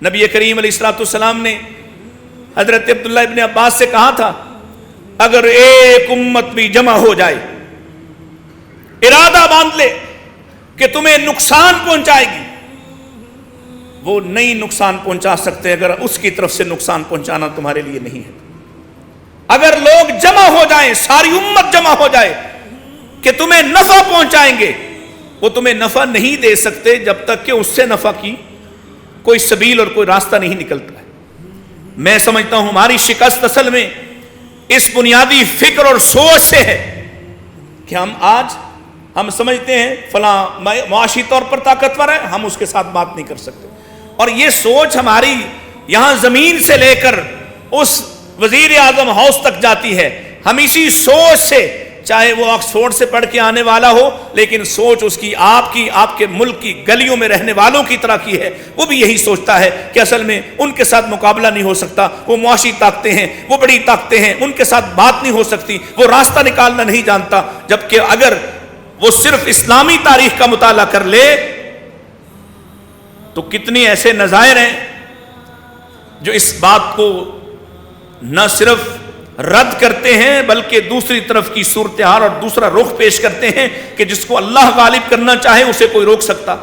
نبی کریم علیہ السلام نے حضرت عبداللہ ابن عباس سے کہا تھا، اگر ایک امت بھی جمع ہو جائے، ارادہ باندھ لے کہ تمہیں نقصان پہنچائے گی، وہ نہیں نقصان پہنچا سکتے اگر اس کی طرف سے نقصان پہنچانا تمہارے لیے نہیں ہے۔ اگر لوگ جمع ہو جائیں، ساری امت جمع ہو جائے کہ تمہیں نفع پہنچائیں گے، وہ تمہیں نفع نہیں دے سکتے جب تک کہ اس سے نفع کی کوئی سبیل اور کوئی راستہ نہیں نکلتا ہے۔ میں سمجھتا ہوں ہماری شکست اصل میں اس بنیادی فکر اور سوچ سے ہے کہ ہم سمجھتے ہیں فلاں معاشی طور پر طاقتور ہے، ہم اس کے ساتھ بات نہیں کر سکتے، اور یہ سوچ ہماری یہاں زمین سے لے کر اس وزیر اعظم ہاؤس تک جاتی ہے۔ ہم اسی سوچ سے، چاہے وہ آکسفورڈ سے پڑھ کے آنے والا ہو، لیکن سوچ اس کی آپ کے ملک کی گلیوں میں رہنے والوں کی طرح کی ہے۔ وہ بھی یہی سوچتا ہے کہ اصل میں ان کے ساتھ مقابلہ نہیں ہو سکتا، وہ معاشی طاقتیں ہیں، وہ بڑی طاقتیں ہیں، ان کے ساتھ بات نہیں ہو سکتی، وہ راستہ نکالنا نہیں جانتا۔ جبکہ اگر وہ صرف اسلامی تاریخ کا مطالعہ کر لے تو کتنی ایسے نظائر ہیں جو اس بات کو نہ صرف رد کرتے ہیں بلکہ دوسری طرف کی صورتحال اور دوسرا رخ پیش کرتے ہیں کہ جس کو اللہ غالب کرنا چاہے اسے کوئی روک سکتا